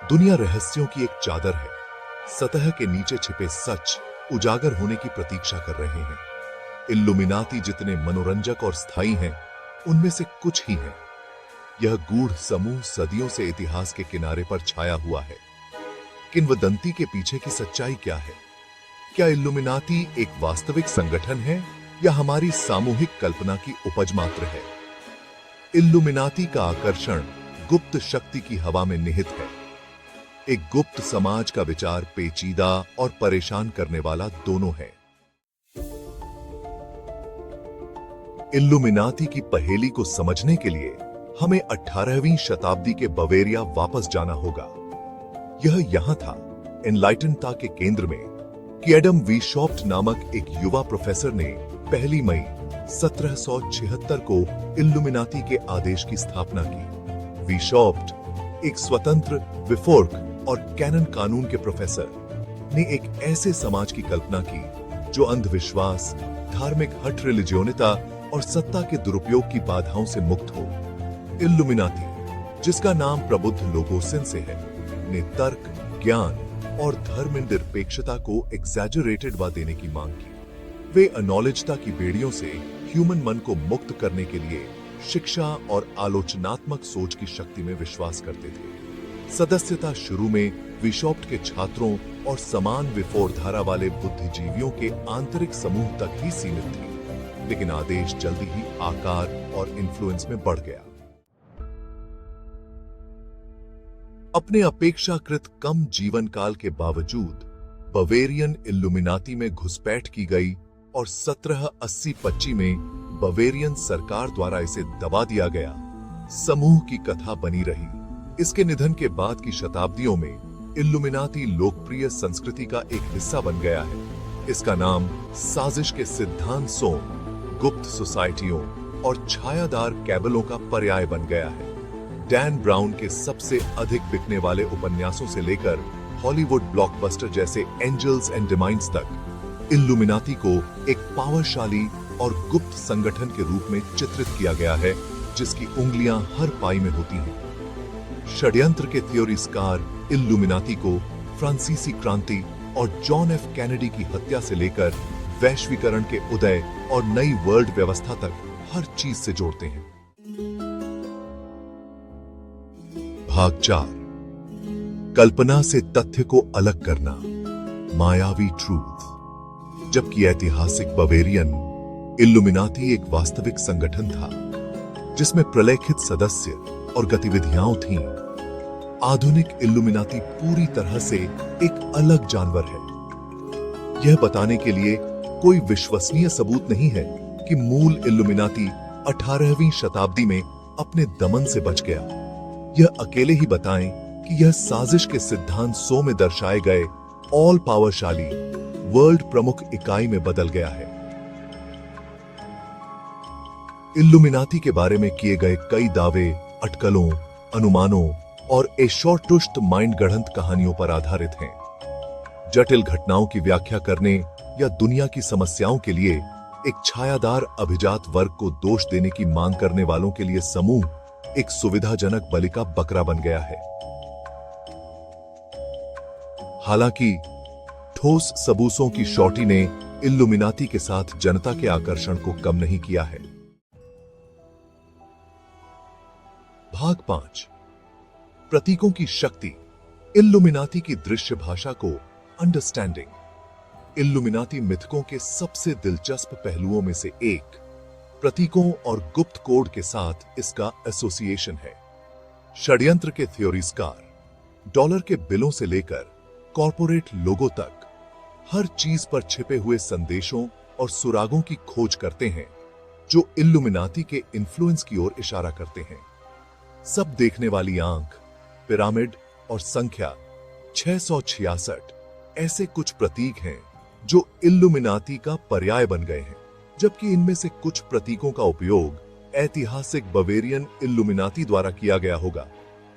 दुनिया रहस्यों की एक चादर है। सतह के नीचे छिपे सच उजागर होने की प्रतीक्षा कर रहे हैं। इल्लुमिनाती जितने मनोरंजक और स्थायी हैं, उनमें से कुछ ही हैं। यह गूढ़ समूह सदियों से इतिहास के किनारे पर छाया हुआ है। किंवदंती के पीछे की सच्चाई क्या है? क्या इल्लुमिनाती एक वास्तविक संगठन है या हमारी सामूहिक कल्पना की उपज मात्र है? इल्लुमिनाती का आकर्षण गुप्त शक्ति की हवा में निहित है। एक गुप्त समाज का विचार पेचीदा और परेशान करने वाला दोनों है। इल्लुमिनाती की पहेली को समझने के लिए हमें 18वीं शताब्दी के बवेरिया वापस जाना होगा। यह यहां था, एनलाइटनता के केंद्र में, कि एडम वीशॉप्ट नामक एक युवा प्रोफेसर ने 1 मई 1776 को इल्लुमिनाती के आदेश की स्थापना की। वीशॉप्ट एक स्वतंत्र, विफोर्क और कैनन कानून के प्रोफेसर ने एक ऐसे समाज की कल्पना की जो अंधविश्वास, धार्मिक हठ रिलिजियोनिता और सत्ता के दुरुपयोग की बाधाओं से मुक्त हो। इल्लुमिनाती, जिसका नाम प्रबुद्ध लोगोसिन से है, ने तर्क, ज्ञान और धर्मनिरपेक्षता को एग्जैजरेटेड देने की मांग की। वे अनॉलेजता की बेड़ियों से ह्यूमन मन को मुक्त करने के लिए शिक्षा और आलोचनात्मक सोच की शक्ति में विश्वास करते थे। सदस्यता शुरू में वीशॉप्ट के छात्रों और समान विफोरधारा वाले बुद्धिजीवियों के आंतरिक समूह तक ही सीमित थी, लेकिन आदेश जल्दी ही आकार और इन्फ्लुएंस में बढ़ गया। अपने अपेक्षाकृत कम जीवन काल के बावजूद बवेरियन इल्लुमिनाती में घुसपैठ की गई और 1780-25 में बवेरियन सरकार द्वारा इसे दबा दिया गया। समूह की कथा बनी रही। इसके निधन के बाद की शताब्दियों में इल्लुमिनाती लोकप्रिय संस्कृति का एक हिस्सा बन गया है। इसका नाम साजिश के सिद्धांतों, गुप्त सोसाइटियों और छायादार कैबलों का पर्याय बन गया है। डैन ब्राउन के सबसे अधिक बिकने वाले उपन्यासों से लेकर हॉलीवुड ब्लॉकबस्टर जैसे एंजल्स एंड डिमाइंस तक इल्लुमिनाती को एक पावरशाली और गुप्त संगठन के रूप में चित्रित किया गया है, जिसकी उंगलियां हर पाई में होती हैं। षड्यंत्र के थ्योरीस्कार इल्लुमिनाती को फ्रांसीसी क्रांति और जॉन एफ कैनेडी की हत्या से लेकर वैश्वीकरण के उदय और नई वर्ल्ड व्यवस्था तक हर चीज से जोड़ते हैं। भाग 4, कल्पना से तथ्य को अलग करना, मायावी ट्रूथ। जबकि ऐतिहासिक बवेरियन इल्लुमिनाती एक वास्तविक संगठन था जिसमें प्रलेखित सदस्य और गतिविधियां थीं, आधुनिक इल्लुमिनाती पूरी तरह से एक अलग जानवर है। यह बताने के लिए कोई विश्वसनीय सबूत नहीं है कि मूल इल्लुमिनाती 18वीं शताब्दी में अपने दमन से बच गया। यह अकेले ही बताएं कि यह साजिश के सिद्धांत 100 में दर्शाए गए ऑल पावरशाली वर्ल्ड प्रमुख इकाई में बदल गया है। इल्लुमिनाती के बारे में किए गए कई दावे अटकलों, अनुमानों और एशोटुष्ट माइंड गढ़ंत कहानियों पर आधारित हैं। जटिल घटनाओं की व्याख्या करने या दुनिया की समस्याओं के लिए एक छायादार अभिजात वर्ग को दोष देने की मांग करने वालों के लिए समूह एक सुविधाजनक बलि का बकरा बन गया है। हालांकि ठोस सबूतों की शौटी ने इल्लुमिनाती के साथ जनता के आकर्षण को कम नहीं किया है। भाग 5, प्रतीकों की शक्ति, इल्लुमिनाती की दृश्य भाषा को अंडरस्टैंडिंग। इल्लुमिनाती मिथकों के सबसे दिलचस्प पहलुओं में से एक प्रतीकों और गुप्त कोड के साथ इसका एसोसिएशन है। षड्यंत्र के थ्योरीस्कार डॉलर के बिलों से लेकर कॉर्पोरेट लोगो तक हर चीज पर छिपे हुए संदेशों और सुरागों की खोज करते हैं जो इल्लुमिनाती के इन्फ्लुएंस की ओर इशारा करते हैं। सब देखने वाली आंख, पिरामिड और संख्या 666 ऐसे कुछ प्रतीक हैं जो इल्लुमिनाती का पर्याय बन गए हैं। जबकि इनमें से कुछ प्रतीकों का उपयोग ऐतिहासिक बवेरियन इल्लुमिनाती द्वारा किया गया होगा,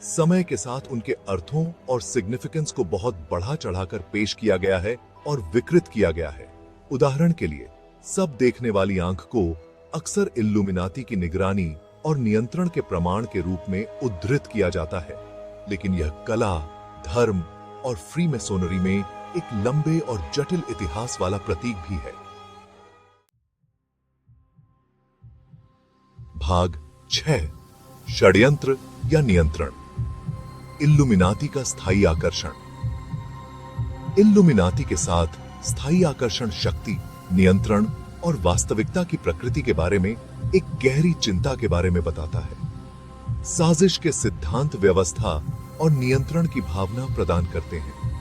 समय के साथ उनके अर्थों और सिग्निफिकेंस को बहुत बढ़ा चढ़ाकर पेश किया गया है और विकृत किया गया है। उदाहरण के लिए, सब देखने वाली आंख को अक्सर इल्लुमिनाती की निगरानी और नियंत्रण के प्रमाण के रूप में उद्धृत किया जाता है, लेकिन यह कला, धर्म और फ्रीमेसोनरी में एक लंबे और जटिल इतिहास वाला प्रतीक भी है। भाग 6, षड्यंत्र या नियंत्रण। इल्लुमिनाती का स्थायी आकर्षण। इल्लुमिनाती के साथ स्थायी आकर्षण शक्ति, नियंत्रण और वास्तविकता की प्रकृति के बारे में एक गहरी चिंता के बारे में बताता है। साजिश के सिद्धांत व्यवस्था और नियंत्रण की भावना प्रदान करते हैं।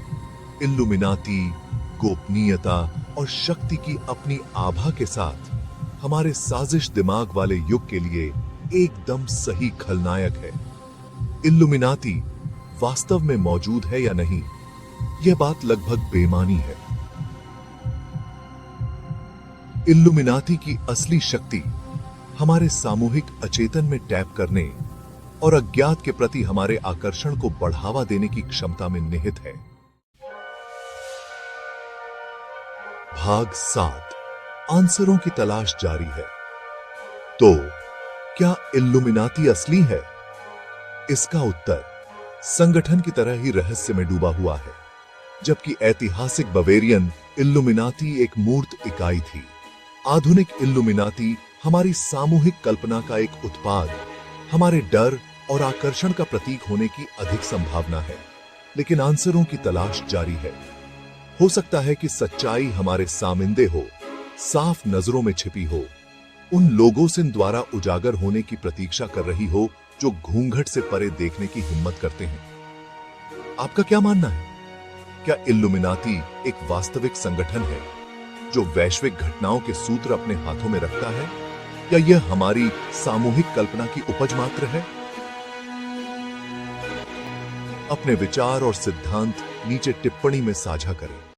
इल्लुमिनाती गोपनीयता और शक्ति की अपनी आभा के साथ हमारे साजिश दिमाग वाले युग के लिए एकदम सही खलनायक है। इल्लुमिनाती वास्तव में मौजूद है या नहीं, यह बात लगभग बेमानी है। इल्लुमिनाती की असली शक्ति हमारे सामूहिक अचेतन में टैप करने और अज्ञात के प्रति हमारे आकर्षण को बढ़ावा देने की क्षमता में निहित है। भाग 7, आंसरों की तलाश जारी है। तो क्या इल्लुमिनाती असली है? इसका उत्तर संगठन की तरह ही रहस्य में डूबा हुआ है। जबकि ऐतिहासिक बवेरियन इल्लुमिनाती एक मूर्त इकाई थी, आधुनिक इल्लुमिनाती हमारी सामूहिक कल्पना का एक उत्पाद, हमारे डर और आकर्षण का प्रतीक होने की अधिक संभावना है। लेकिन आंसरों की तलाश जारी है। हो सकता है कि सच्चाई हमारे सामिंदे हो, साफ नजरों में छिपी हो, उन लोगों से द्वारा उजागर होने की प्रतीक्षा कर रही हो जो घूंघट से परे देखने की हिम्मत करते हैं। आपका क्या मानना है? क्या इल्लुमिनाती एक वास्तविक संगठन है जो वैश्विक घटनाओं के सूत्र अपने हाथों में रखता है, या यह हमारी सामूहिक कल्पना की उपज मात्र है? अपने विचार और सिद्धांत नीचे टिप्पणी में साझा करें।